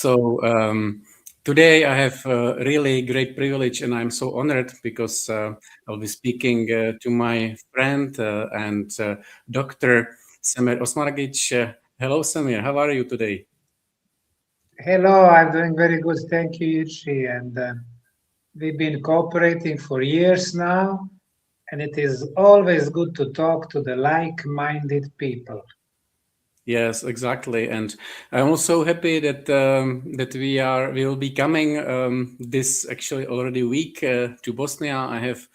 Today I have a really great privilege, and I'm so honored because I'll be speaking to my friend and Dr. Semir Osmanagich. Hello, Semir. How are you today? Hello, I'm doing very good. Thank you, Yuji. And we've been cooperating for years now, and it is always good to talk to the like-minded people. Yes, exactly, and I'm also happy that we will be coming this actually already week to Bosnia. I have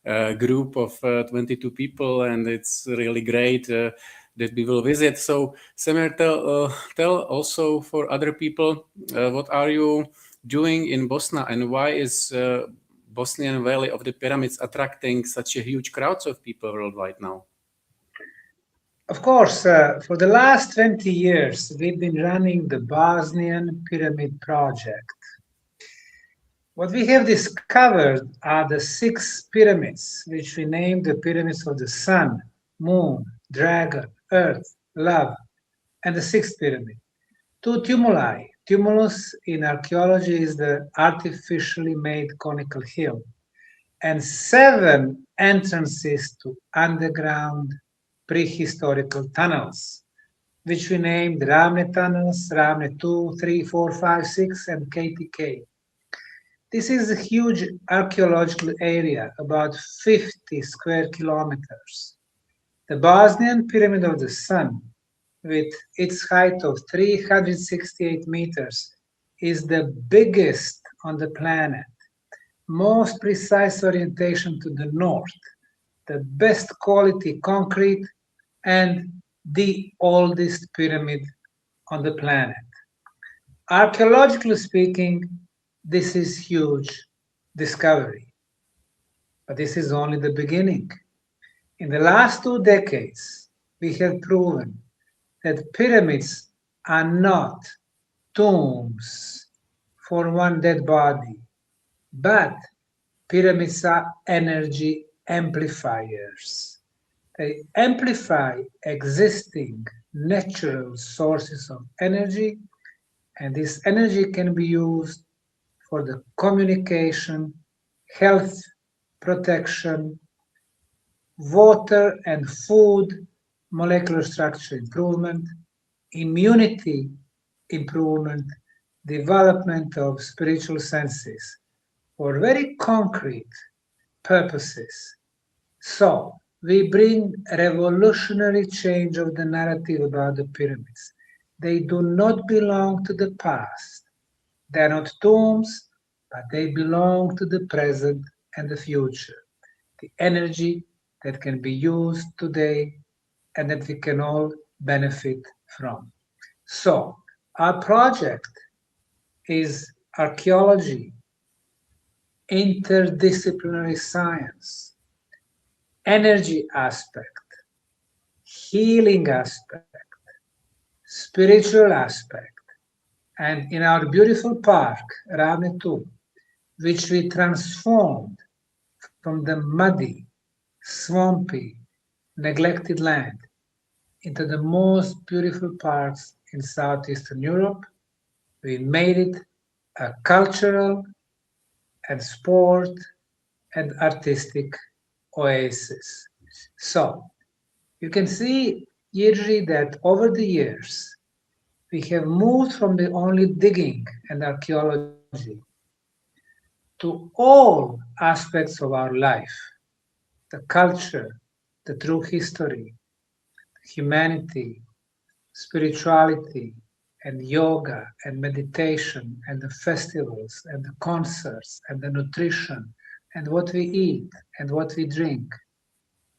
a group of 22 people, and it's really great that we will visit. So, Semir, tell also for other people what are you doing in Bosnia, and why is Bosnian Valley of the Pyramids attracting such a huge crowds of people worldwide now? Of course, for the last 20 years, we've been running the Bosnian Pyramid Project. What we have discovered are the 6 pyramids, which we named the pyramids of the sun, moon, dragon, earth, love, and the 6th pyramid. 2 tumuli. Tumulus in archaeology is the artificially made conical hill, and 7 entrances to underground prehistorical tunnels, which we named Ravne tunnels, Ravne 2, 3, 4, 5, 6, and KTK. This is a huge archaeological area, about 50 square kilometers. The Bosnian Pyramid of the Sun, with its height of 368 meters, is the biggest on the planet. Most precise orientation to the north, the best quality concrete, and the oldest pyramid on the planet. Archaeologically speaking, this is huge discovery. But this is only the beginning. In the last 2 decades, we have proven that pyramids are not tombs for one dead body, but pyramids are energy amplifiers. They amplify existing natural sources of energy, and this energy can be used for the communication, health protection, water and food, molecular structure improvement, immunity improvement, development of spiritual senses, for very concrete purposes. So, we bring a revolutionary change of the narrative about the pyramids. They do not belong to the past. They are not tombs, but they belong to the present and the future. The energy that can be used today and that we can all benefit from. So, our project is archaeology, interdisciplinary science, energy aspect, healing aspect, spiritual aspect, and in our beautiful park, Ravne 2, which we transformed from the muddy, swampy, neglected land into the most beautiful parks in Southeastern Europe. We made it a cultural and sport and artistic oasis. So, you can see, Yirji, that over the years, we have moved from the only digging and archaeology to all aspects of our life, the culture, the true history, humanity, spirituality, and yoga, and meditation, and the festivals, and the concerts, and the nutrition, and what we eat, and what we drink.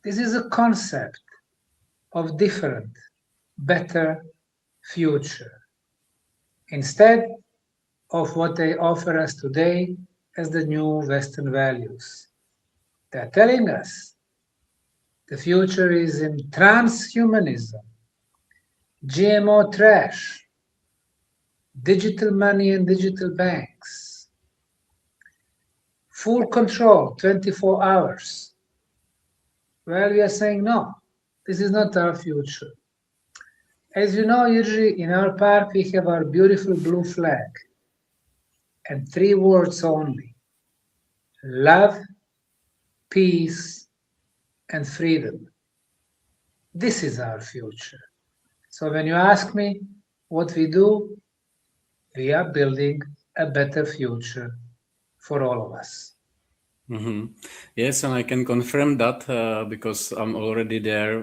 This is a concept of different, better future, instead of what they offer us today as the new Western values. They're telling us the future is in transhumanism, GMO trash, digital money and digital banks, full control 24 hours. Well, we are saying no, this is not our future. As you know, usually in our park we have our beautiful blue flag and 3 words only: love, peace, and freedom. This is our future. So when you ask me what we do, we are building a better future for all of us. Mm-hmm. Yes, and I can confirm that because I'm already there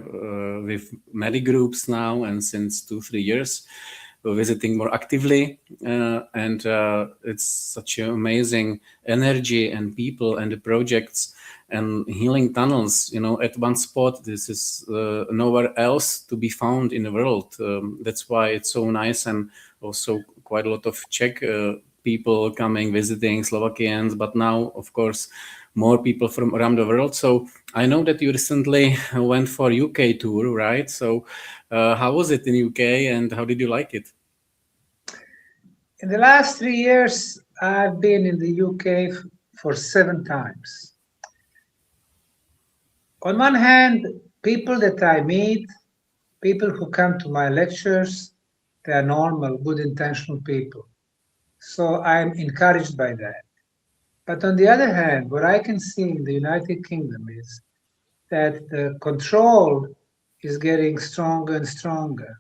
with many groups now, and since 2-3 years, visiting more actively, and it's such an amazing energy and people and the projects and healing tunnels. You know, at one spot, this is nowhere else to be found in the world. That's why it's so nice, and also quite a lot of Czech people coming, visiting, Slovakians, but now, of course, more people from around the world. So I know that you recently went for UK tour, right? So how was it in UK and how did you like it? In the last 3 years, I've been in the UK for 7 times. On one hand, people that I meet, people who come to my lectures, they are normal, good intentional people. So I'm encouraged by that. But on the other hand, what I can see in the United Kingdom is that the control is getting stronger and stronger.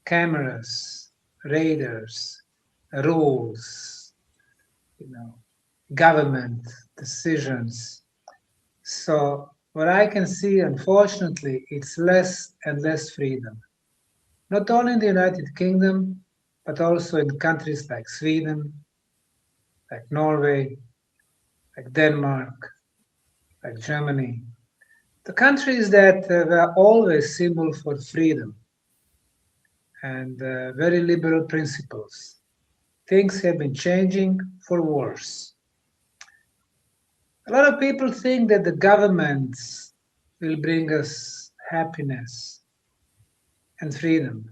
Cameras, radars, rules, government decisions. So what I can see, unfortunately, it's less and less freedom. Not only in the United Kingdom, but also in countries like Sweden, like Norway, like Denmark, like Germany. The countries that were always symbol for freedom and very liberal principles. Things have been changing for worse. A lot of people think that the governments will bring us happiness and freedom.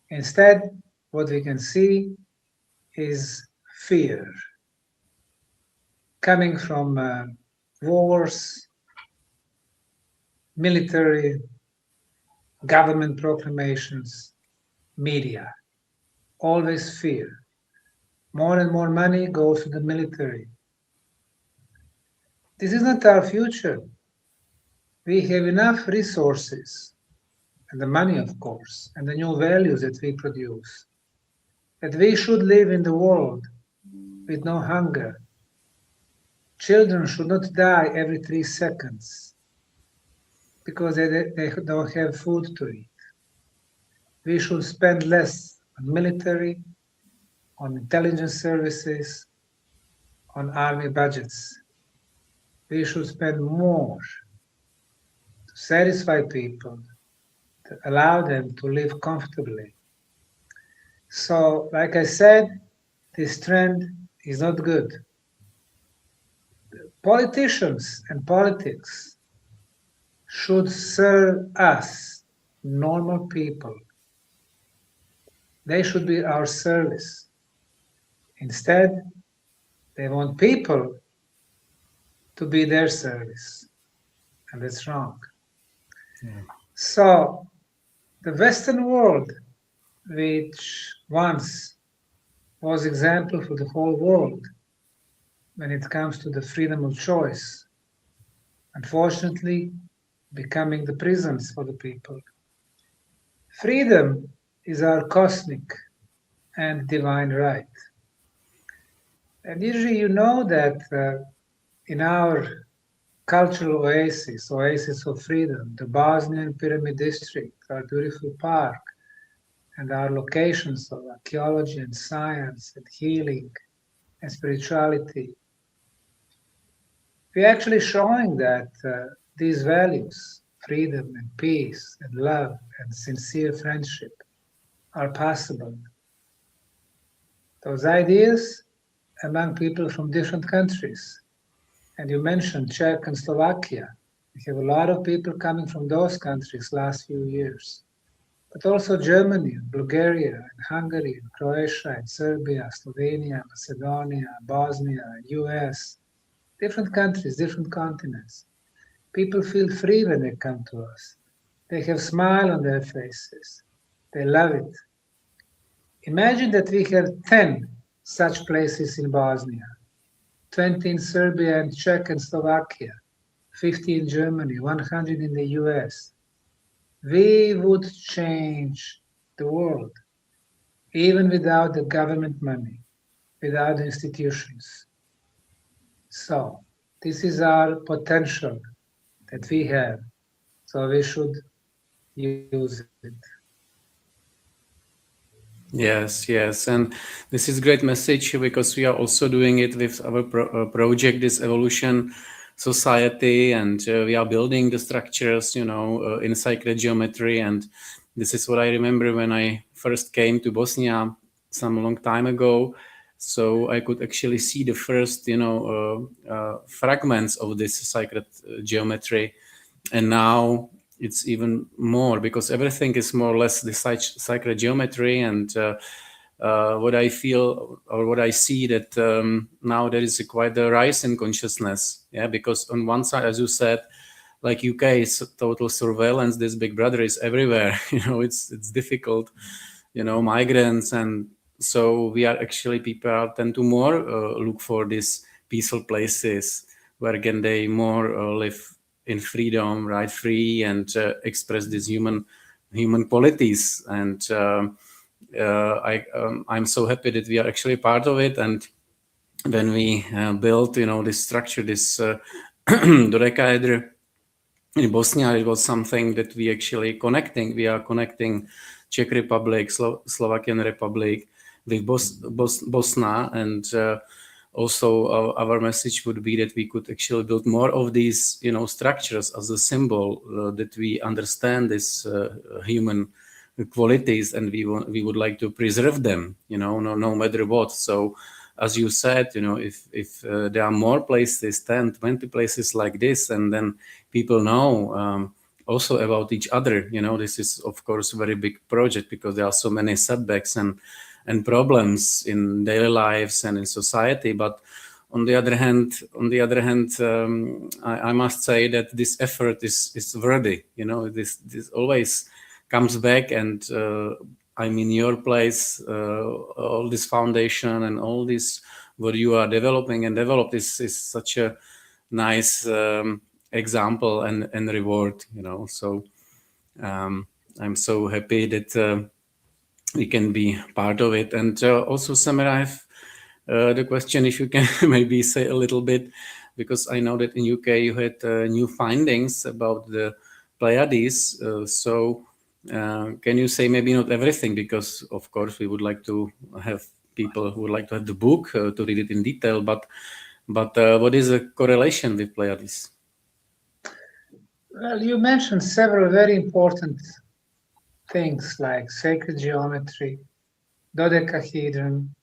Instead, what we can see is fear coming from wars, military, government proclamations, media. Always fear. More and more money goes to the military. This is not our future. We have enough resources, and the money, of course, and the new values that we produce, that we should live in the world with no hunger. Children should not die every 3 seconds because they don't have food to eat. We should spend less on military, on intelligence services, on army budgets. We should spend more to satisfy people, to allow them to live comfortably. So, like I said, this trend is not good. Politicians and politics should serve us, normal people. They should be our service. Instead, they want people to be their service, and that's wrong. Yeah. So, the Western world, which once was example for the whole world when it comes to the freedom of choice, unfortunately becoming the prisons for the people. Freedom is our cosmic and divine right. And usually you know that in our cultural oasis of freedom, the Bosnian Pyramid District, our beautiful park, and our locations of archaeology and science and healing and spirituality, we're actually showing that these values, freedom and peace and love and sincere friendship, are possible. Those ideas among people from different countries. And you mentioned Czech and Slovakia. We have a lot of people coming from those countries last few years. But also Germany, Bulgaria, and Hungary, and Croatia, and Serbia, Slovenia, Macedonia, Bosnia, US. Different countries, different continents. People feel free when they come to us. They have a smile on their faces. They love it. Imagine that we have 10 such places in Bosnia, 20 in Serbia and Czech and Slovakia, 50 in Germany, 100 in the US. We would change the world, even without the government money, without the institutions. So this is our potential that we have, so we should use it. Yes, yes, and this is great message because we are also doing it with our project, this Evolution Society, and we are building the structures, in sacred geometry. And this is what I remember when I first came to Bosnia some long time ago. So I could actually see the first, fragments of this sacred geometry, and now it's even more because everything is more or less the sacred geometry. And what I feel or what I see that now there is quite a rise in consciousness. Yeah, because on one side, as you said, like UK is total surveillance. This big brother is everywhere. It's difficult. Migrants, and so we are actually people tend to more look for these peaceful places where can they more live in freedom, right, free, and express these human qualities. And I'm so happy that we are actually part of it. And when we built, this structure, this dodecahedra in Bosnia, it was something that we actually connecting. We are connecting Czech Republic, Slovakian Republic with Bosna, and also our message would be that we could actually build more of these, structures as a symbol that we understand this human qualities, and we would like to preserve them, no matter what. So, as you said, if there are more places, 10, 20 places like this, and then people know also about each other, this is of course a very big project because there are so many setbacks and problems in daily lives and in society. But on the other hand, I must say that this effort is worthy. This always comes back, and your place, all this foundation and all this what you are developing and developed is such a nice example and reward. So I'm so happy that we can be part of it. And also, Semir, I have the question, if you can maybe say a little bit, because I know that in UK you had new findings about the Pleiades. So can you say maybe not everything, because of course we would like to have people who would like to have the book to read it in detail, but what is the correlation with Pleiades? Well, you mentioned several very important things like sacred geometry, dodecahedron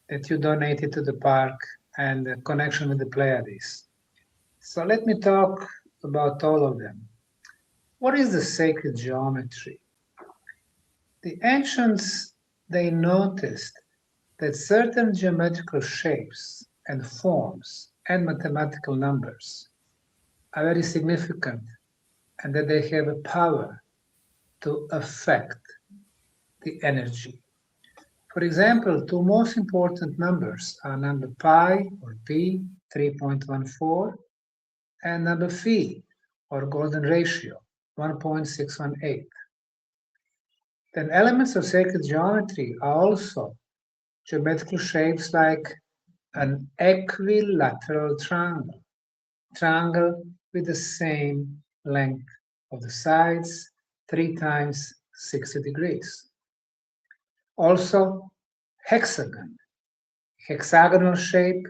that you donated to the park, and the connection with the Pleiades. So let me talk about all of them. What is the sacred geometry? The ancients, they noticed that certain geometrical shapes and forms and mathematical numbers are very significant, and that they have a power to affect the energy. For example, two most important numbers are number pi or p, 3.14, and number phi or golden ratio, 1.618. Then elements of sacred geometry are also geometrical shapes like an equilateral triangle with the same length of the sides, 3 times 60 degrees. Also, hexagonal shape,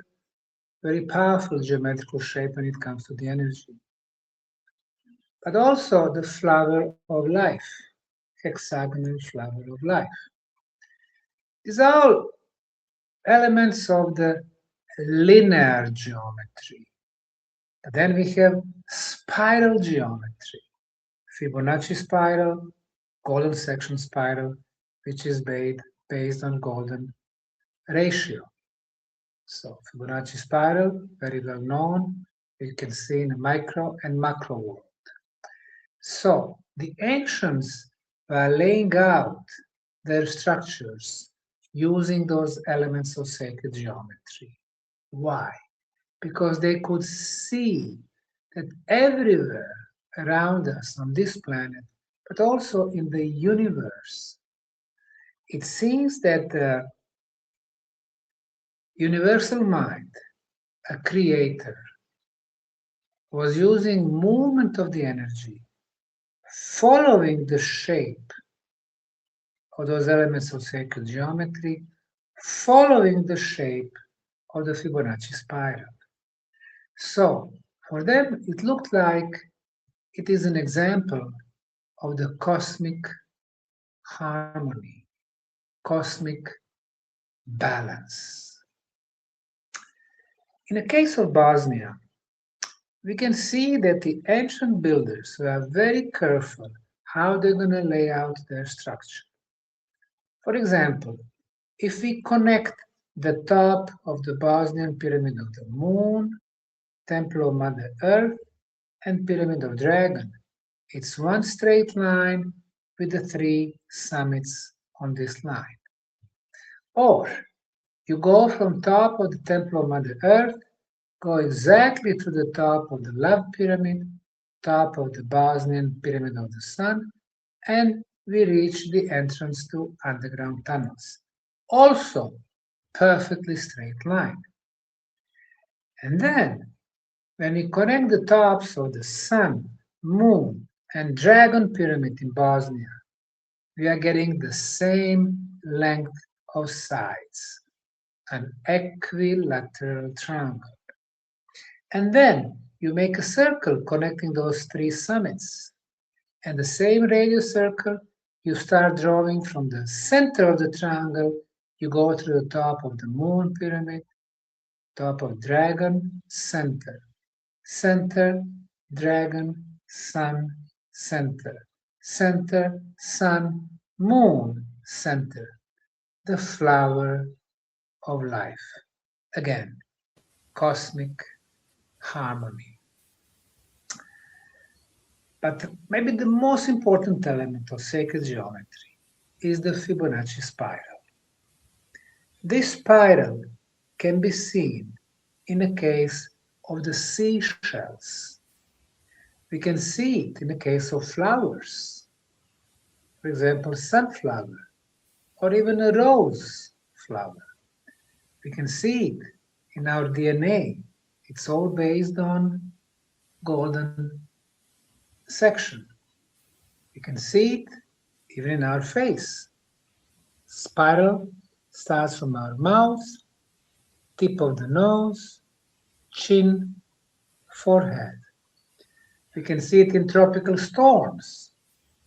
very powerful geometrical shape when it comes to the energy. But also the flower of life, hexagonal flower of life. These are all elements of the linear geometry. But then we have spiral geometry, Fibonacci spiral, golden section spiral, which is based on golden ratio. So Fibonacci spiral, very well known, you can see in the micro and macro world. So the ancients, were laying out their structures using those elements of sacred geometry. Why? Because they could see that everywhere around us on this planet, but also in the universe, it seems that the universal mind, a creator, was using movement of the energy, following the shape of those elements of sacred geometry, following the shape of the Fibonacci spiral. So, for them, it looked like it is an example of the cosmic harmony, cosmic balance. In the case of Bosnia, we can see that the ancient builders were very careful how they're going to lay out their structure. For example, if we connect the top of the Bosnian Pyramid of the Moon, Temple of Mother Earth, and Pyramid of Dragon, it's one straight line with the three summits on this line. Or you go from top of the Temple of Mother Earth, go exactly to the top of the Love Pyramid, top of the Bosnian Pyramid of the Sun, and we reach the entrance to underground tunnels. Also, perfectly straight line. And then, when we connect the tops of the Sun, Moon, and Dragon Pyramid in Bosnia, we are getting the same length of sides, an equilateral triangle. And then you make a circle connecting those three summits. And the same radius circle, you start drawing from the center of the triangle, you go to the top of the Moon Pyramid, top of Dragon, center. Center, Dragon, Sun, center. Center, Sun, Moon, center. The flower of life. Again, cosmic harmony. But maybe the most important element of sacred geometry is the Fibonacci spiral. This spiral can be seen in the case of the seashells. We can see it in the case of flowers. For example, sunflower, or even a rose flower. We can see it in our DNA. It's all based on golden section. We can see it even in our face. Spiral starts from our mouth, tip of the nose, chin, forehead. We can see it in tropical storms,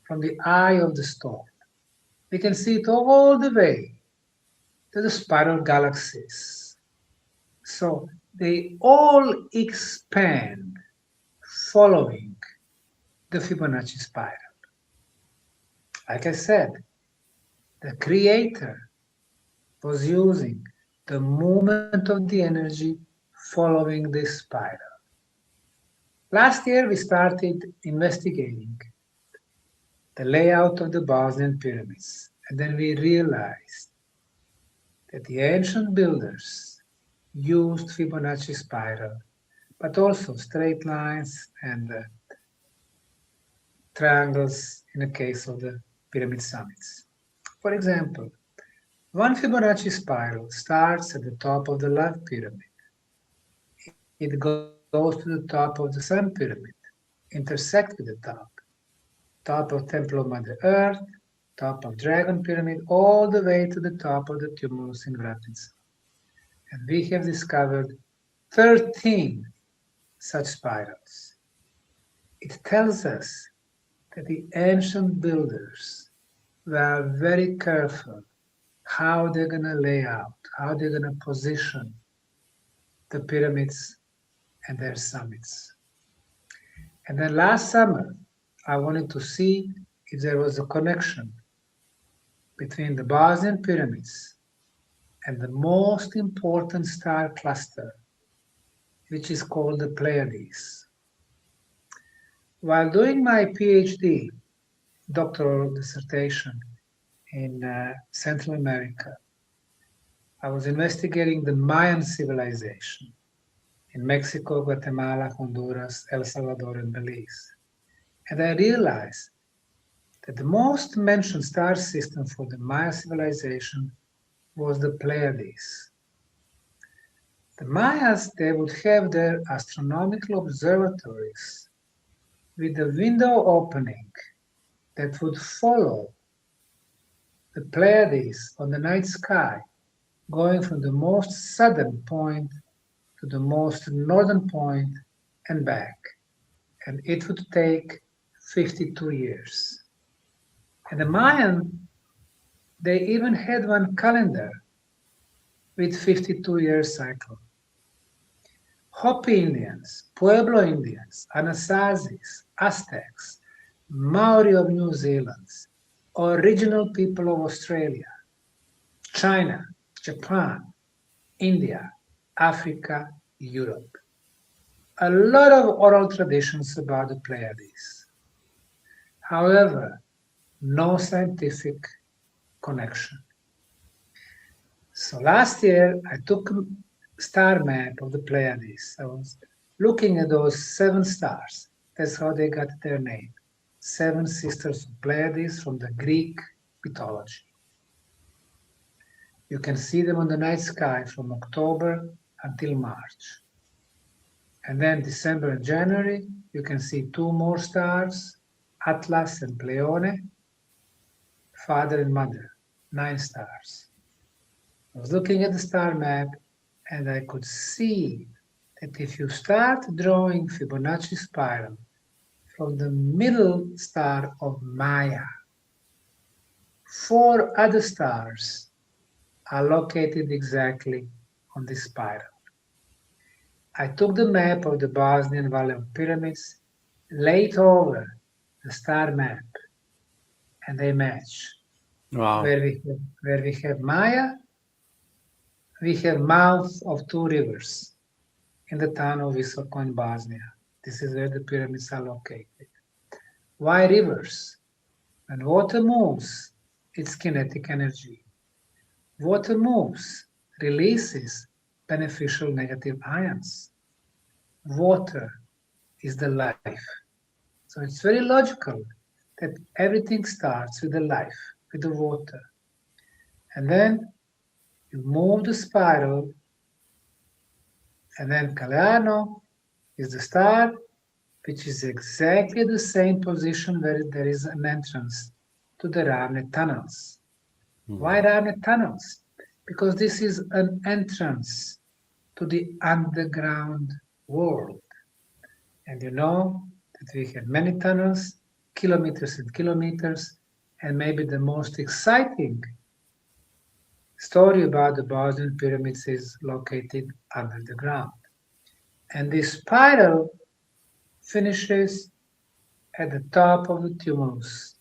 from the eye of the storm. We can see it all the way to the spiral galaxies. So they all expand following the Fibonacci spiral. Like I said, the creator was using the movement of the energy following this spiral. Last year we started investigating the layout of the Bosnian pyramids, and then we realized that the ancient builders used Fibonacci spiral, but also straight lines and triangles in the case of the pyramid summits. For example, one Fibonacci spiral starts at the top of the Love Pyramid. It goes to the top of the Sun Pyramid, intersects with the top of Temple of Mother Earth, top of Dragon Pyramid, all the way to the top of the tumulus in Vratica. And we have discovered 13 such spirals. It tells us that the ancient builders were very careful how they're going to lay out, how they're going to position the pyramids and their summits. And then last summer, I wanted to see if there was a connection between the Bosnian pyramids and the most important star cluster, which is called the Pleiades. While doing my PhD, doctoral dissertation in Central America. I was investigating the Mayan civilization in Mexico, Guatemala, Honduras, El Salvador, and Belize. And I realized that the most mentioned star system for the Maya civilization was the Pleiades. The Mayas, they would have their astronomical observatories with a window opening that would follow the Pleiades on the night sky, going from the most southern point to the most northern point and back. And it would take 52 years. And the Mayan, they even had one calendar with 52-year cycle. Hopi Indians, Pueblo Indians, Anasazis, Aztecs, Maori of New Zealand, original people of Australia, China, Japan, India, Africa, Europe. A lot of oral traditions about the Pleiades. However, no scientific connection. So last year, I took a star map of the Pleiades. I was looking at those 7 stars. That's how they got their name. 7 sisters of Pleiades from the Greek mythology. You can see them on the night sky from October until March. And then December and January, you can see 2 more stars, Atlas and Pleione, father and mother, 9 stars. I was looking at the star map and I could see that if you start drawing Fibonacci spiral from the middle star of Maya, 4 other stars are located exactly on this spiral. I took the map of the Bosnian Valley of Pyramids, laid over the star map, and they match. Wow. Where we have Maya, we have mouth of 2 rivers in the town of Visoko in Bosnia. This is where the pyramids are located. Why rivers? When water moves, it's kinetic energy. Water moves, releases beneficial negative ions. Water is the life. So it's very logical that everything starts with the life, with the water. And then you move the spiral, and then Galeano is the star, which is exactly the same position where there is an entrance to the Ravne tunnels. Why Ravne tunnels? Because this is an entrance to the underground world. And you know that we have many tunnels, kilometers and kilometers, and maybe the most exciting story about the Bosnian pyramids is located under the ground. And this spiral finishes at the top of the tumulus,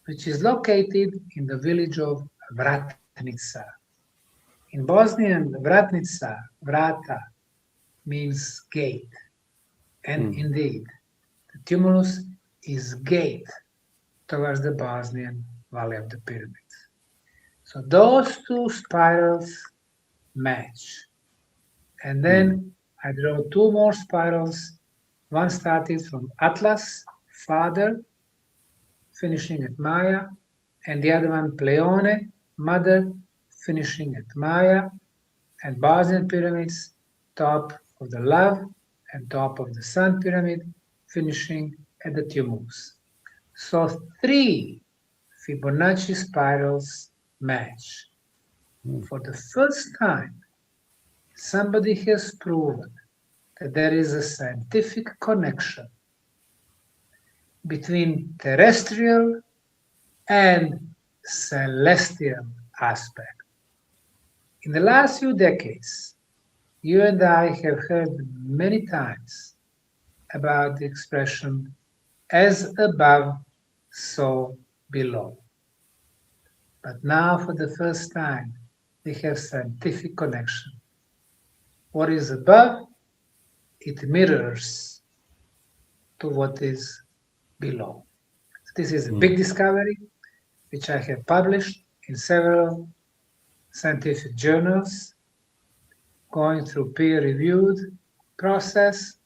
which is located in the village of Vratnica. In Bosnian, Vratnica, vrata, means gate. And indeed, the tumulus is gate towards the Bosnian Valley of the Pyramids. So those 2 spirals match. And then I draw 2 more spirals. One started from Atlas, father, finishing at Maya, and the other one Pleione, mother, finishing at Maya, and Bosnian pyramids, top of the love and top of the sun pyramid, finishing at the tumulus. So 3 Fibonacci spirals match. For the first time, somebody has proven that there is a scientific connection between terrestrial and celestial aspect. In the last few decades, you and I have heard many times about the expression as above, so below. But now for the first time, we have scientific connection. What is above, it mirrors to what is below. This is a big discovery, which I have published in several scientific journals, going through peer-reviewed process,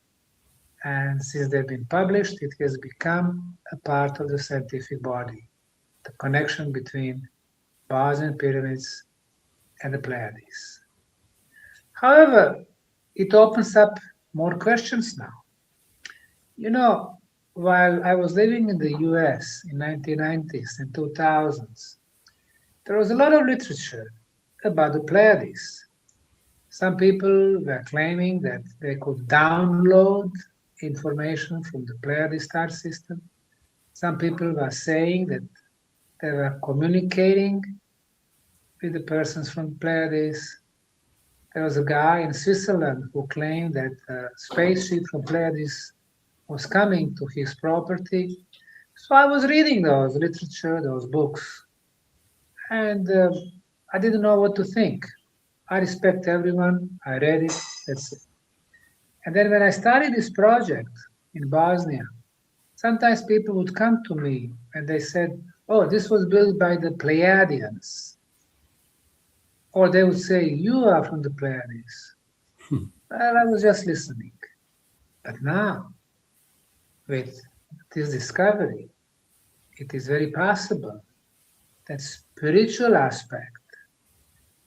and since they've been published, it has become a part of the scientific body, the connection between Bosnian pyramids and the Pleiades. However, it opens up more questions now. You know, while I was living in the US in 1990s and 2000s, there was a lot of literature about the Pleiades. Some people were claiming that they could download information from the Pleiades star system. Some people were saying that they were communicating with the persons from Pleiades. There was a guy in Switzerland who claimed that a spaceship from Pleiades was coming to his property. So I was reading those literature, those books, and I didn't know what to think. I respect everyone, I read it, that's it. And then when I started this project in Bosnia, sometimes people would come to me and they said, oh, this was built by the Pleiadians. Or they would say, you are from the Pleiades. Well, I was just listening. But now, with this discovery, it is very possible that spiritual aspect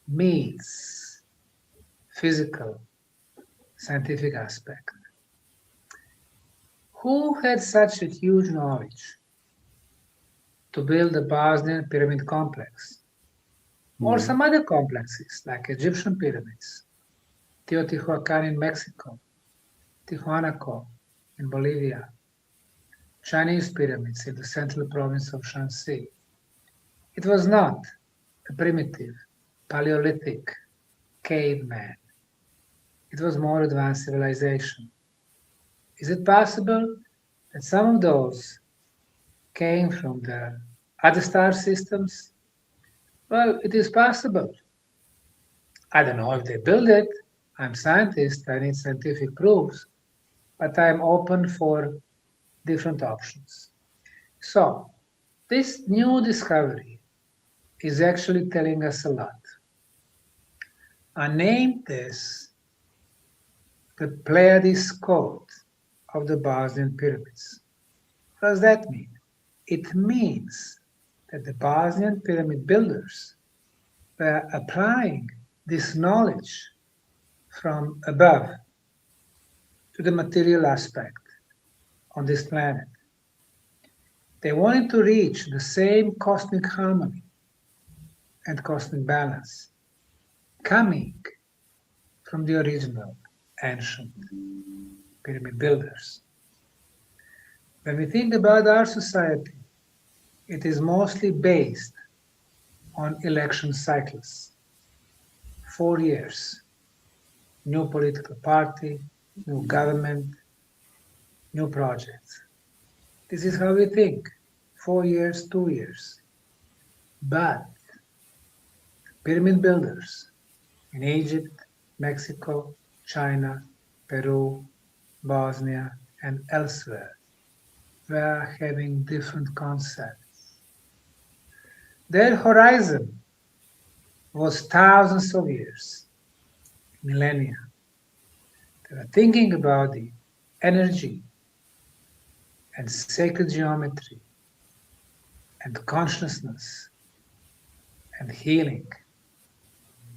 meets physical, scientific aspect. Who had such a huge knowledge to build the Bosnian pyramid complex? Or some other complexes, like Egyptian pyramids, Teotihuacan in Mexico, Tijuanaco in Bolivia, Chinese pyramids in the central province of Shanxi. It was not a primitive, Paleolithic caveman. It was more advanced civilization. Is it possible that some of those came from the other star systems? Well, it is possible. I don't know if they build it. I'm a scientist, I need scientific proofs, but I'm open for different options. So, this new discovery is actually telling us a lot. I named this the Plejádský Code of the Bosnian pyramids. What does that mean? It means that the Bosnian pyramid builders were applying this knowledge from above to the material aspect on this planet. They wanted to reach the same cosmic harmony and cosmic balance coming from the original ancient pyramid builders. When we think about our society, it is mostly based on election cycles. 4 years, new political party, new government, new projects. This is how we think, 4 years, 2 years. But pyramid builders in Egypt, Mexico, China, Peru, Bosnia, and elsewhere were having different concepts. Their horizon was thousands of years, millennia. They were thinking about the energy and sacred geometry and consciousness and healing.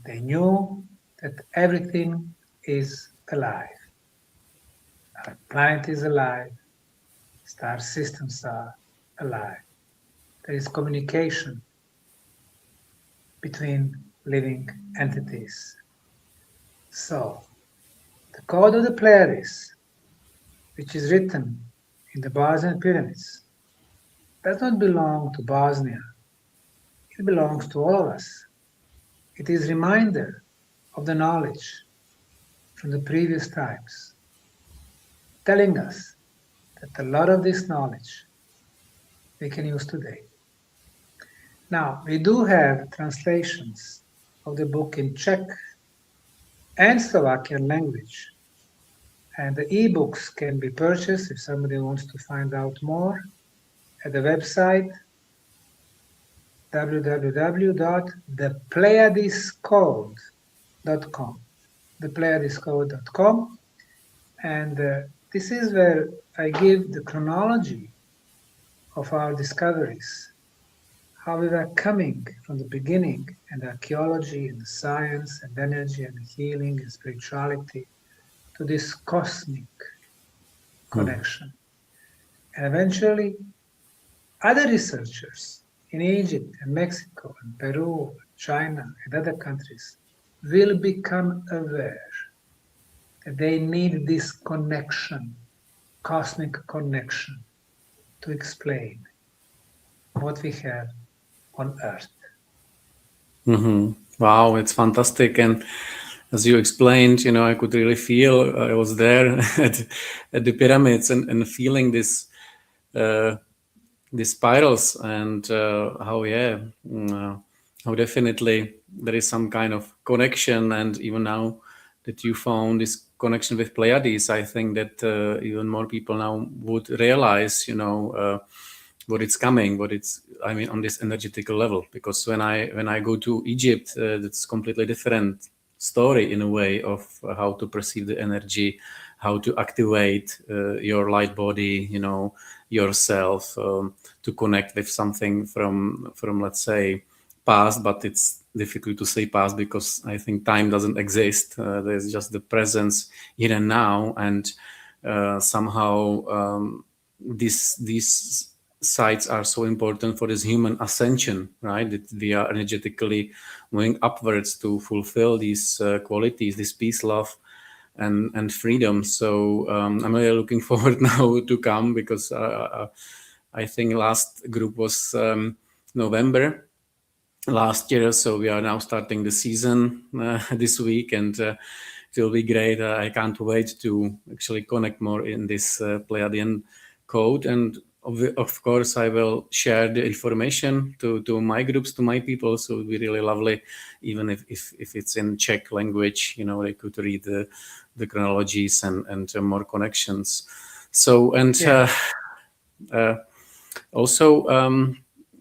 They knew that everything is alive. Our planet is alive, star systems are alive. There is communication between living entities. So, the Code of the Pleiades, which is written in the Bosnian pyramids, does not belong to Bosnia. It belongs to all of us. It is a reminder of the knowledge from the previous times, telling us that a lot of this knowledge we can use today. Now, we do have translations of the book in Czech and Slovakian language, and the e-books can be purchased if somebody wants to find out more, at the website www.thepleijadskcode.com, thepleijadskcode.com, and this is where I give the chronology of our discoveries, how we were coming from the beginning, and archaeology and science and energy and healing and spirituality to this cosmic connection. And eventually, other researchers in Egypt and Mexico and Peru, China and other countries will become aware that they need this connection, cosmic connection, to explain what we have on Earth. Wow, it's fantastic. And as you explained, I could really feel, I was there at the pyramids and feeling this these spirals, and how definitely there is some kind of connection. And even now that you found this connection with Pleiades, I think that even more people now would realize, what it's coming, on this energetical level. Because when I go to Egypt, it's completely different story in a way of how to perceive the energy, how to activate your light body, yourself, to connect with something from let's say past, but it's difficult to say past because I think time doesn't exist. There's just the presence here and now, and somehow these sites are so important for this human ascension, right? That we are energetically moving upwards to fulfill these qualities, this peace, love, and freedom. So I'm really looking forward now to come, because I think last group was November last year. So we are now starting the season this week, and it will be great. I can't wait to actually connect more in this Pleiadian code. And of course, I will share the information to my groups, to my people. So it will be really lovely, even if it's in Czech language, they could read the chronologies and more connections. So, and also,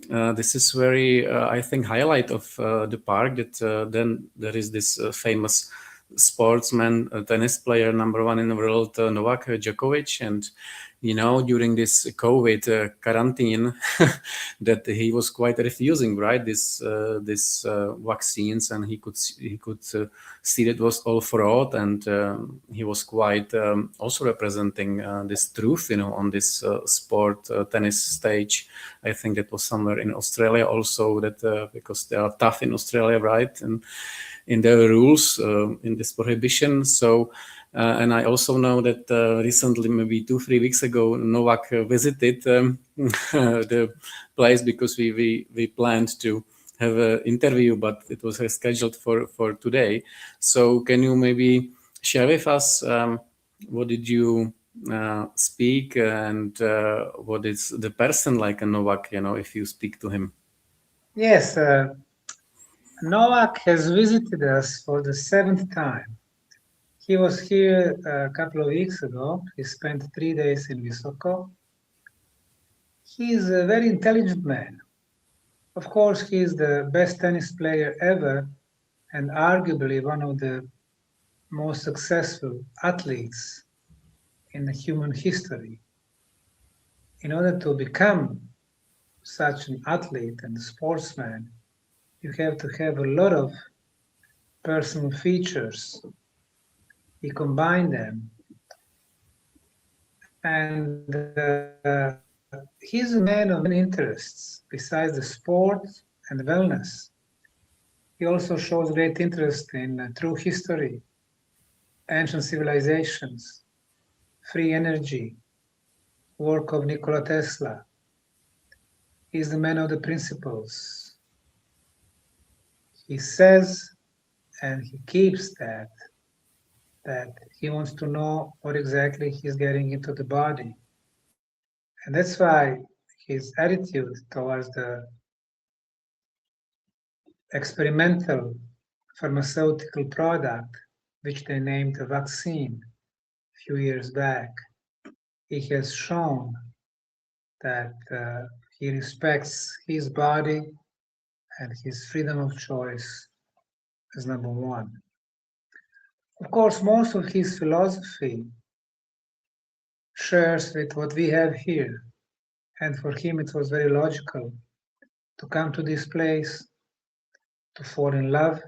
this is very, I think, highlight of the park, that then there is this famous sportsman, tennis player, #1 in the world, Novak Djokovič. And during this COVID quarantine, that he was quite refusing, right, this vaccines, and he could see that it was all fraud, and he was quite also representing this truth, on this sport tennis stage. I think that was somewhere in Australia also, that because they are tough in Australia, right, and in their rules, in this prohibition. So. And I also know that recently, maybe 2-3 weeks ago, Novak visited the place, because we planned to have an interview, but it was scheduled for today. So can you maybe share with us what did you speak, and what is the person like a Novak, if you speak to him? Yes, Novak has visited us for the 7th time. He was here a couple of weeks ago. He spent 3 days in Visoko. He is a very intelligent man. Of course, he is the best tennis player ever, and arguably one of the most successful athletes in the human history. In order to become such an athlete and a sportsman, you have to have a lot of personal features. He combined them, and he's a man of many interests besides the sport and wellness. He also shows great interest in true history, ancient civilizations, free energy, work of Nikola Tesla. He's the man of the principles. He says, and he keeps that he wants to know what exactly he's getting into the body. And that's why his attitude towards the experimental pharmaceutical product, which they named a vaccine a few years back, he has shown that he respects his body and his freedom of choice as number one. Of course, most of his philosophy shares with what we have here. And for him, it was very logical to come to this place, to fall in love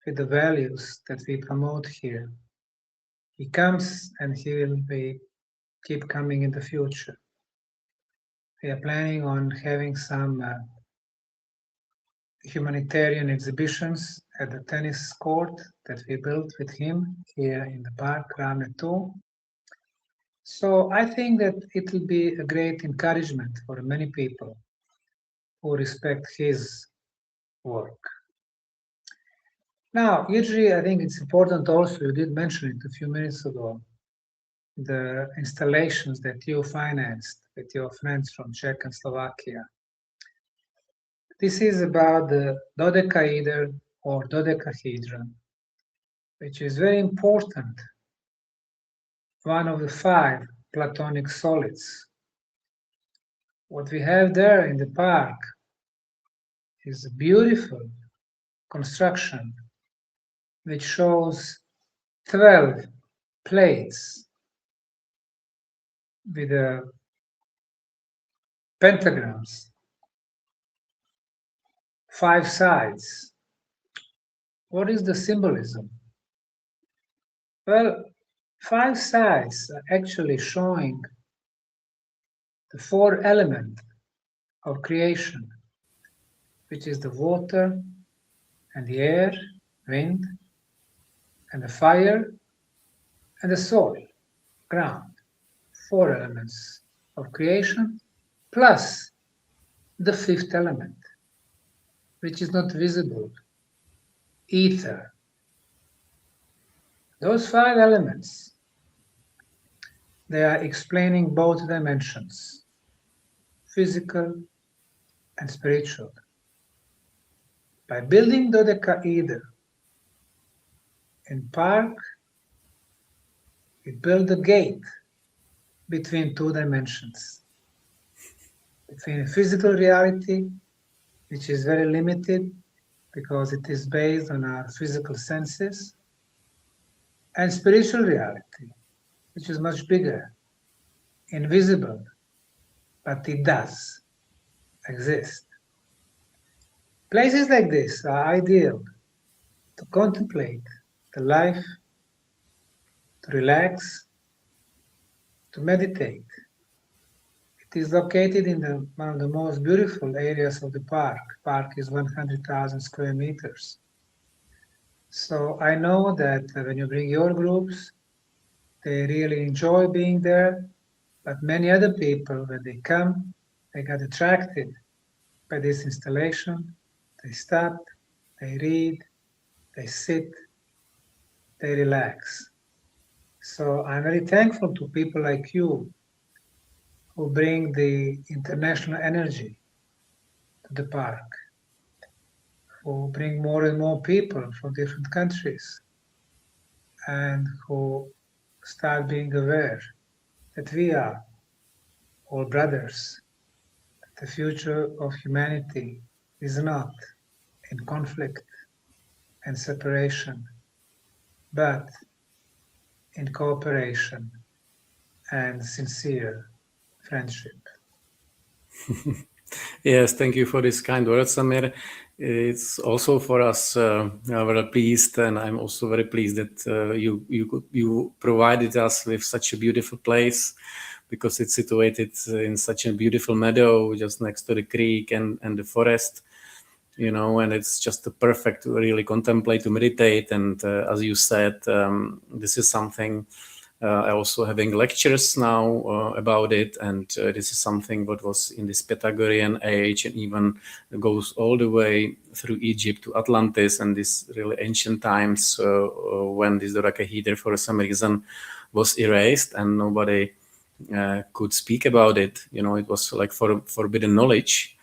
with the values that we promote here. He comes and he will keep coming in the future. We are planning on having some humanitarian exhibitions at the tennis court that we built with him here in the park, Rame 2. So I think that it will be a great encouragement for many people who respect his work. Now, usually I think it's important also, you did mention it a few minutes ago, the installations that you financed with your friends from Czech and Slovakia. This is about the dodecahedron or dodecahedron, which is very important, one of the 5 Platonic solids. What we have there in the park is a beautiful construction which shows 12 plates with pentagrams, 5 sides. What is the symbolism? Well, 5 sides are actually showing the 4 elements of creation, which is the water and the air, wind, and the fire, and the soil, ground. 4 elements of creation, plus the 5th element, which is not visible, ether. Those 5 elements, they are explaining both dimensions, physical and spiritual. By building dodecahedron in park, we build a gate between 2 dimensions, between a physical reality, which is very limited because it is based on our physical senses, and spiritual reality, which is much bigger, invisible, but it does exist. Places like this are ideal to contemplate the life, to relax, to meditate. It is located in one of the most beautiful areas of the park. The park is 100,000 square meters. So I know that when you bring your groups, they really enjoy being there, but many other people, when they come, they got attracted by this installation. They stop, they read, they sit, they relax. So I'm very thankful to people like you who bring the international energy to the park, who bring more and more people from different countries, and who start being aware that we are all brothers, that the future of humanity is not in conflict and separation, but in cooperation and sincere friendship. Yes, thank you for this kind words, Semir. It's also for us very pleased, and I'm also very pleased that you provided us with such a beautiful place, because it's situated in such a beautiful meadow just next to the creek and the forest, you know, and it's just perfect to really contemplate, to meditate. And as you said, this is something I also having lectures now about it, and this is something what was in this Pythagorean age, and even goes all the way through Egypt to Atlantis and this really ancient times when this dodecahedron for some reason was erased and nobody could speak about it. You know, it was like forbidden knowledge.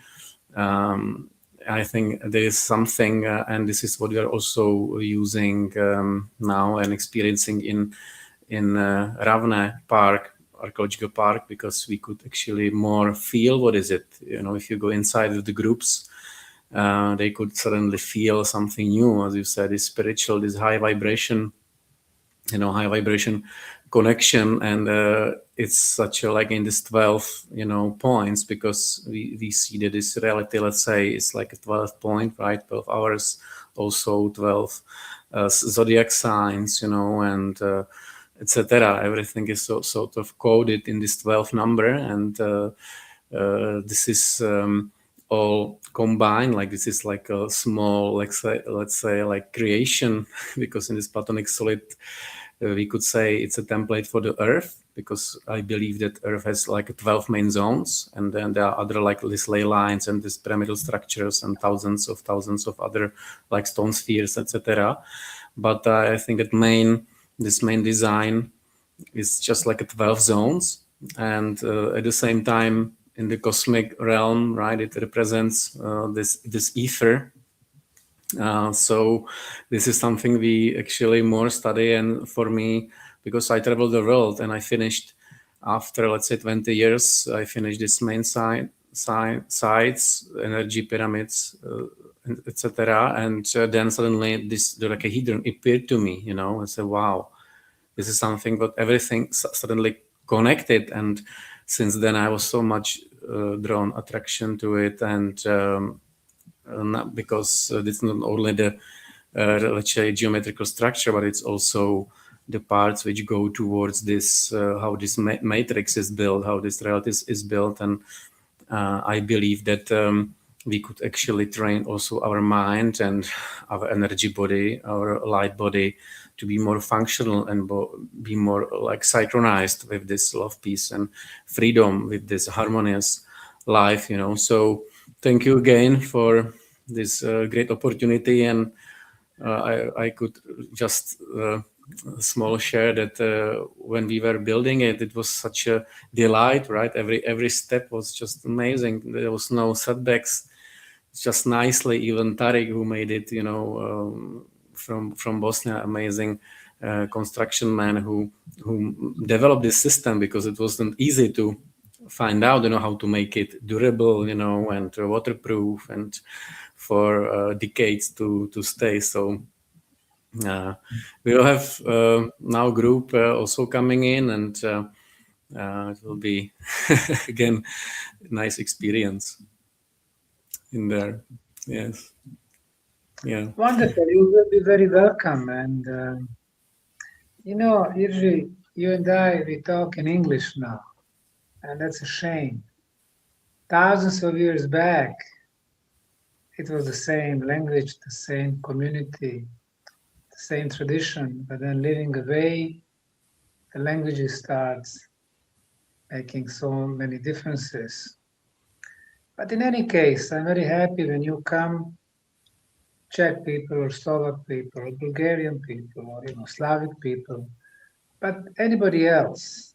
I think there is something, and this is what we are also using now and experiencing in Ravne Park, archaeological park, because we could actually more feel what is it. If you go inside of the groups, they could suddenly feel something new, as you said, this spiritual, this high vibration connection. And it's such a, like in this 12 points, because we see that this reality, let's say, is like a 12 point, right? 12 hours, also 12 zodiac signs, and etc. Everything is sort of coded in this 12 number, and this is all combined. Like this is like a small, let's say like creation, because in this Platonic solid, we could say it's a template for the Earth, because I believe that Earth has like 12 main zones, and then there are other like these ley lines and these pyramidal structures and thousands of other like stone spheres, etc. But I think that this main design is just like a 12 zones, and at the same time in the cosmic realm, right, it represents this ether. So this is something we actually more study, and for me, because I traveled the world and I finished after, let's say, 20 years, I finished this main sites, energy pyramids, etc. And then suddenly this dodecahedron appeared to me, I said, wow, this is something, but everything suddenly connected. And since then I was so much drawn attraction to it, and not because it's not only the let's say geometrical structure, but it's also the parts which go towards this how this matrix is built, how this reality is built. And I believe that we could actually train also our mind and our energy body, our light body, to be more functional and be more like synchronized with this love, peace, and freedom, with this harmonious life. So thank you again for this great opportunity. And I could just small share that when we were building it, it was such a delight, right? Every step was just amazing. There was no setbacks. Just nicely, even Tariq, who made it, from Bosnia, amazing construction man who developed this system, because it wasn't easy to find out, how to make it durable, and waterproof, and for decades to stay. So we will have now group also coming in, and it will be again nice experience in there. Yes. Yeah. Wonderful. You will be very welcome. And Irji, you and I, we talk in English now, and that's a shame. Thousands of years back, it was the same language, the same community, the same tradition, but then living away, the languages starts making so many differences. But in any case, I'm very happy when you come, Czech people or Slovak people or Bulgarian people or Slavic people, but anybody else.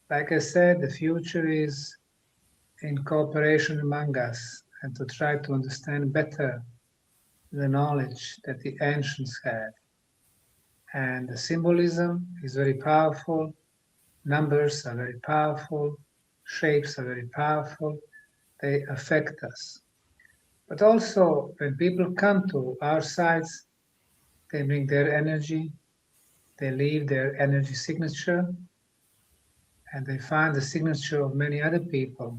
Like I said, the future is in cooperation among us, and to try to understand better the knowledge that the ancients had. And the symbolism is very powerful, numbers are very powerful, shapes are very powerful, they affect us. But also, when people come to our sites, they bring their energy, they leave their energy signature, and they find the signature of many other people.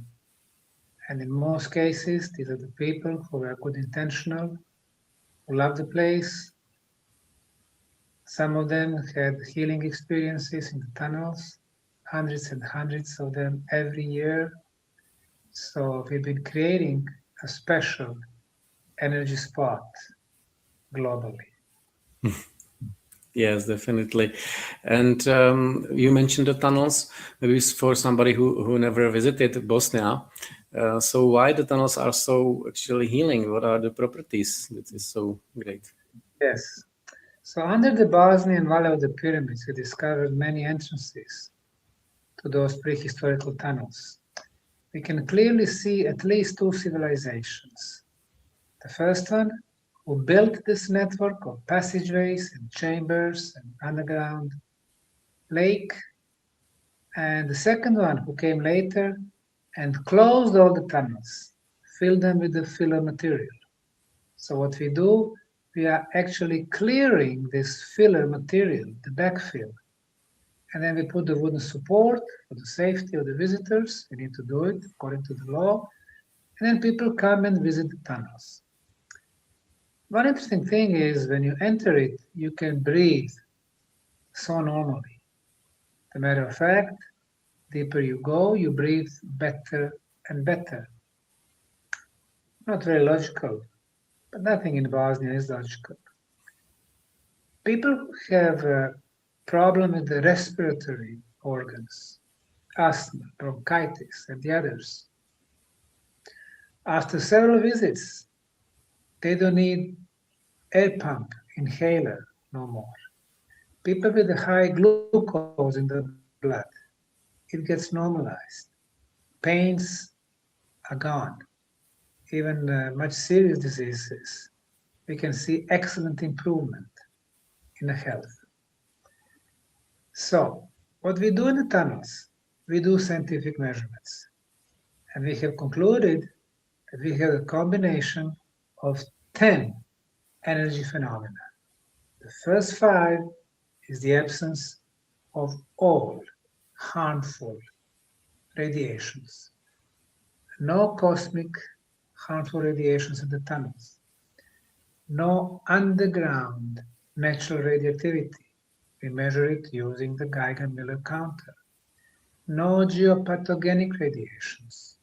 And in most cases, these are the people who are good intentional, who love the place. Some of them had healing experiences in the tunnels, hundreds and hundreds of them every year. So we've been creating a special energy spot globally. Yes, definitely. And you mentioned the tunnels. Maybe for somebody who never visited Bosnia. So why the tunnels are so actually healing? What are the properties that is so great? Yes. So under the Bosnian Valley of the Pyramids, we discovered many entrances to those prehistorical tunnels. We can clearly see at least two civilizations. The first one, who built this network of passageways and chambers and underground lake, and the second one who came later and closed all the tunnels, filled them with the filler material. So what we do, we are actually clearing this filler material, the backfill, and then we put the wooden support for the safety of the visitors. We need to do it according to the law, and then people come and visit the tunnels. One interesting thing is when you enter it, you can breathe so normally. As a matter of fact, deeper you go, you breathe better and better. Not very logical, but nothing in Bosnia is logical. People have a problem with the respiratory organs, asthma, bronchitis, and the others. After several visits, they don't need air pump, inhaler no more. People with a high glucose in the blood, it gets normalized. Pains are gone. Even much serious diseases, we can see excellent improvement in the health. So, what we do in the tunnels, we do scientific measurements. And we have concluded that we have a combination of 10 energy phenomena. The first 5 is the absence of all harmful radiations. No cosmic harmful radiations in the tunnels. No underground natural radioactivity. We measure it using the Geiger-Miller counter. No geopathogenic radiations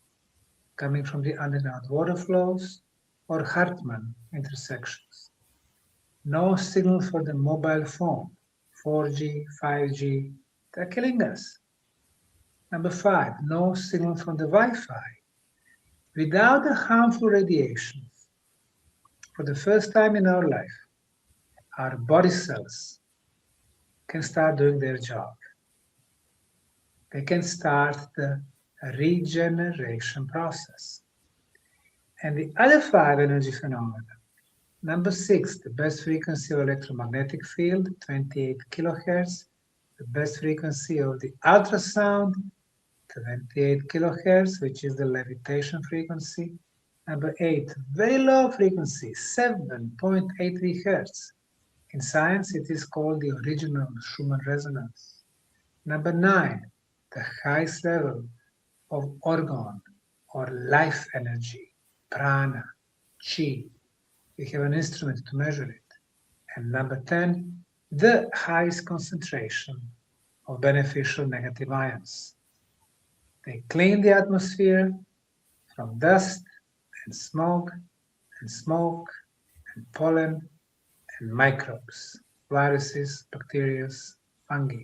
coming from the underground water flows or Hartmann intersections. No signal for the mobile phone, 4G, 5G, they're killing us. Number 5, no signal from the Wi-Fi. Without the harmful radiations, for the first time in our life, our body cells can start doing their job. They can start the regeneration process. And the other 5 energy phenomena. Number 6, the best frequency of electromagnetic field, 28 kilohertz. The best frequency of the ultrasound, 28 kilohertz, which is the levitation frequency. Number 8, very low frequency, 7.83 hertz. In science, it is called the original Schumann resonance. Number 9, the highest level of organ or life energy, prana, chi. We have an instrument to measure it. And number 10, the highest concentration of beneficial negative ions. They clean the atmosphere from dust and smoke and pollen and microbes, viruses, bacteria, fungi.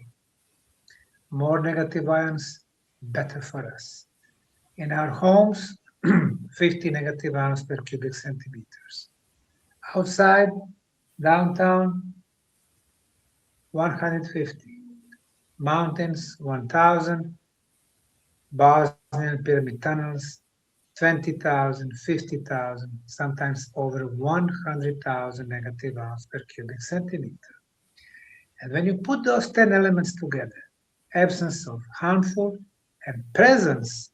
More negative ions, better for us. In our homes, 50 negative ions per cubic centimeters. Outside, downtown, 150. Mountains, 1,000. Bosnian pyramid tunnels, 20,000, 50,000, sometimes over 100,000 negative ions per cubic centimeter. And when you put those 10 elements together, absence of harmful and presence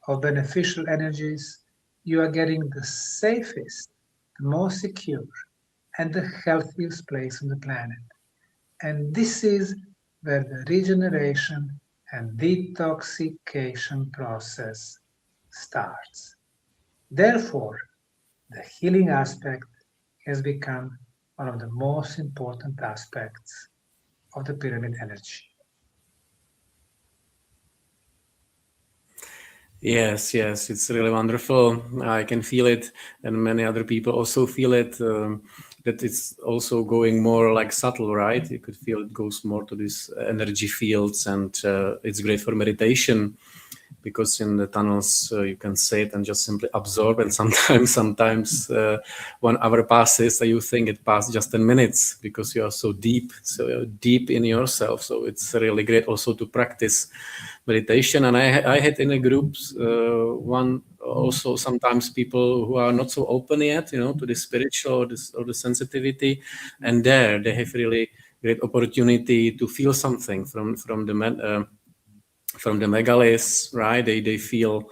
of beneficial energies, you are getting the safest, the most secure, and the healthiest place on the planet. And this is where the regeneration and detoxification process starts. Therefore, the healing aspect has become one of the most important aspects of the pyramid energy. Yes, it's really wonderful. I can feel it, and many other people also feel it, that it's also going more like subtle, right? You could feel it goes more to these energy fields, and it's great for meditation, because in the tunnels you can sit and just simply absorb, and sometimes 1 hour passes and you think it passed just 10 minutes, because you are so deep in yourself. So it's really great also to practice meditation. And I had in the groups one also sometimes people who are not so open yet, to the spiritual or the sensitivity, and there they have really great opportunity to feel something from the from the megaliths, right? They feel,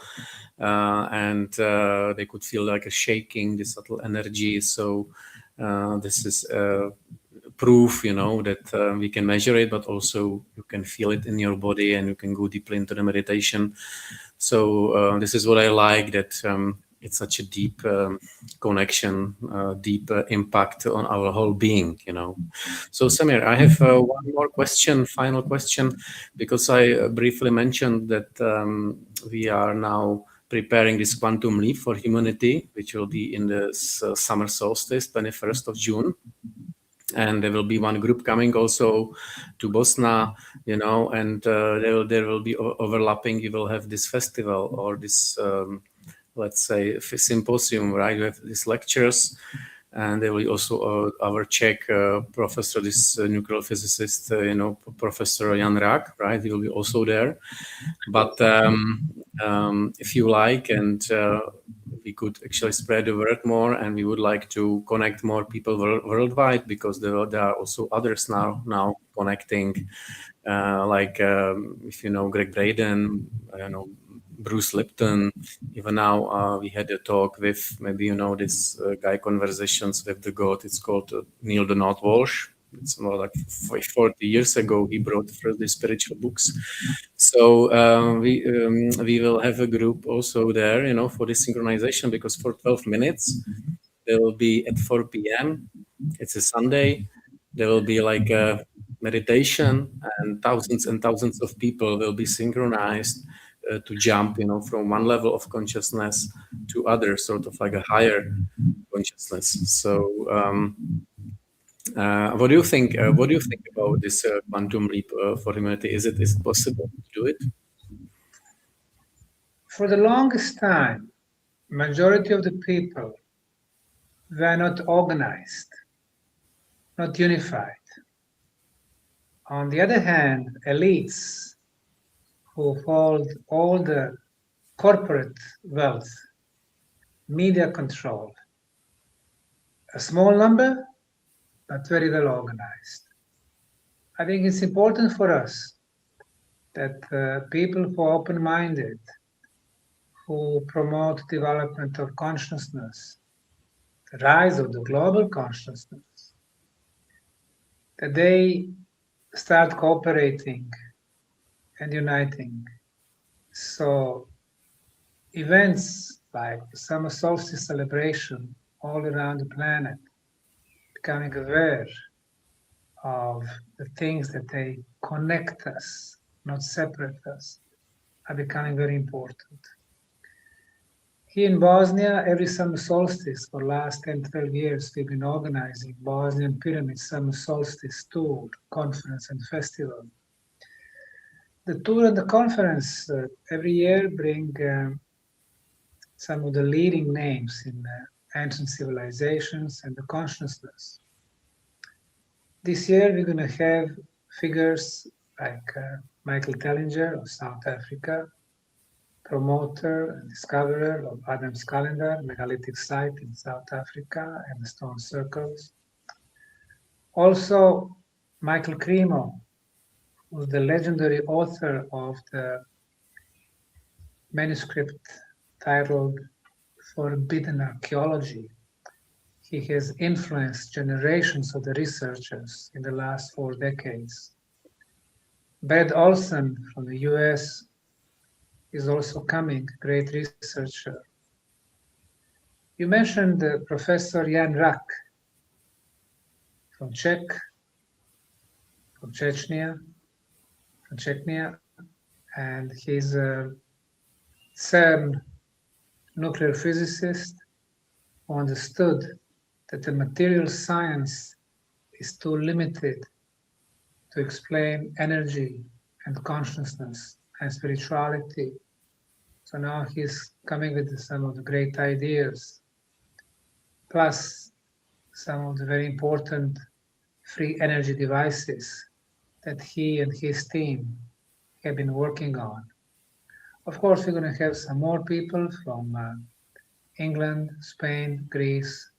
and they could feel like a shaking, this subtle energy. So this is proof, that we can measure it, but also you can feel it in your body, and you can go deeply into the meditation. So this is what I like, that it's such a deep connection, deep impact on our whole being, So Semir, I have one more question, final question, because I briefly mentioned that we are now preparing this quantum leap for humanity, which will be in the summer solstice, 21st of June. And there will be one group coming also to Bosna, and there will be overlapping. You will have this festival or this, let's say, symposium, right? You have these lectures, and there will be also our Czech professor, this nuclear physicist, Professor Jan Rak, right? He will be also there. But if you like, and we could actually spread the word more, and we would like to connect more people worldwide, because there are also others now connecting, like if you know Greg Braden, Bruce Lipton. Even now we had a talk with, maybe you know this guy, Conversations with the God. It's called Neil Donald Walsh. It's more like 40 years ago he wrote first the spiritual books. So we will have a group also there, for this synchronization, because for 12 minutes there will be at 4 p.m. It's a Sunday. There will be like a meditation, and thousands of people will be synchronized to jump, from one level of consciousness to other, sort of like a higher consciousness. So. What do you think? What do you think about this quantum leap for humanity? Is it possible to do it? For the longest time, majority of the people were not organized, not unified. On the other hand, elites who hold all the corporate wealth, media control, a small number, but very well organized. I think it's important for us that people who are open-minded, who promote development of consciousness, the rise of the global consciousness, that they start cooperating and uniting. So events like summer solstice celebration all around the planet, becoming aware of the things that they connect us, not separate us, are becoming very important. Here in Bosnia, every summer solstice for the last 10-12 years, we've been organizing Bosnian Pyramid Summer Solstice Tour, Conference and Festival. The tour and the conference every year bring some of the leading names in ancient civilizations and the consciousness. This year we're going to have figures like Michael Tellinger of South Africa, promoter and discoverer of Adam's calendar, megalithic site in South Africa, and the stone circles. Also Michael Cremo, who's the legendary author of the manuscript titled Forbidden Archaeology. He has influenced generations of the researchers in the last 4 decades. Brad Olson from the US is also coming, great researcher. You mentioned Professor Jan Rak from Chechnya, and he's a CERN nuclear physicist who understood that the material science is too limited to explain energy and consciousness and spirituality. So now he's coming with some of the great ideas, plus some of the very important free energy devices that he and his team have been working on. Of course, we're going to have some more people from England, Spain, Greece,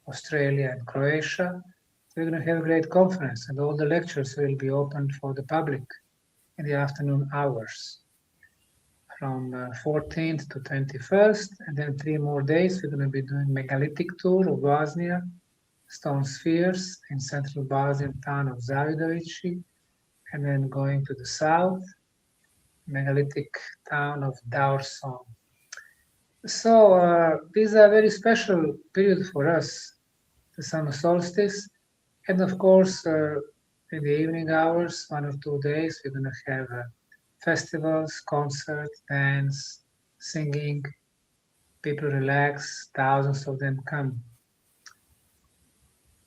Australia, and Croatia. So we're going to have a great conference, and all the lectures will be open for the public in the afternoon hours. from 14th to 21st, and then 3 more days we're going to be doing megalithic tour of Bosnia, stone spheres in central Bosnian town of Zavidovići, and then going to the south, megalithic town of Daurson. So these are very special period for us, the summer solstice, and of course in the evening hours, 1 or 2 days, we're going to have festivals, concerts, dance, singing, people relax, thousands of them come.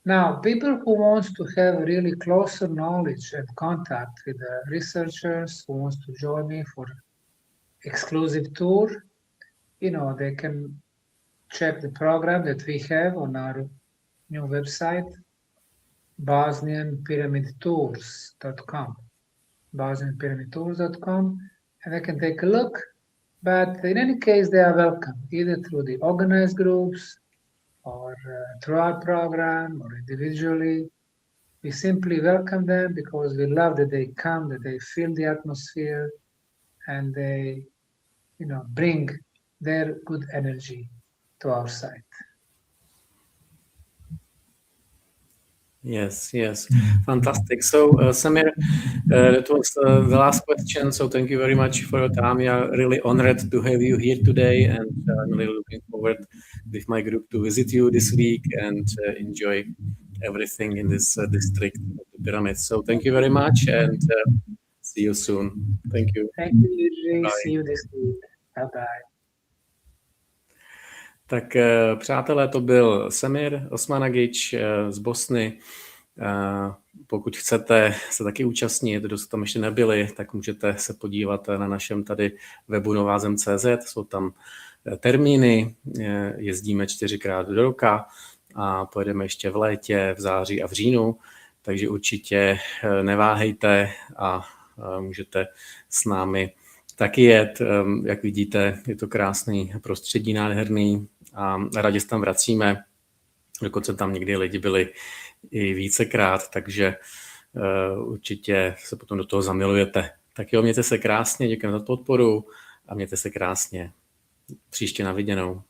Now, people who want to have really closer knowledge and contact with the researchers who wants to join me for exclusive tour, you know, they can check the program that we have on our new website, bosnianpyramidtours.com, bosnianpyramidtours.com, and they can take a look. But in any case, they are welcome, either through the organized groups or through our program or individually. We simply welcome them because we love that they come, that they feel the atmosphere, and they, you know, bring their good energy to our site. Yes, fantastic. So, Semir, that was the last question. So, thank you very much for your time. We are really honored to have you here today, and I'm really looking forward with my group to visit you this week and enjoy everything in this district of the pyramids. So, thank you very much, and see you soon. Thank you. Thank you, Jiří. See you this week. Bye-bye. Tak přátelé, to byl Semir Osmanagich z Bosny. Pokud chcete se taky účastnit, kdo jste tam ještě nebyli, tak můžete se podívat na našem tady webu novázem.cz. Jsou tam termíny, jezdíme 4krát do roka a pojedeme ještě v létě, v září a v říjnu, takže určitě neváhejte a můžete s námi taky jet. Jak vidíte, je to krásný prostředí, nádherný a rádi se tam vracíme. Dokonce tam někdy lidi byli i vícekrát, takže určitě se potom do toho zamilujete. Tak jo, mějte se krásně, děkujeme za podporu a mějte se krásně. Příště na viděnou.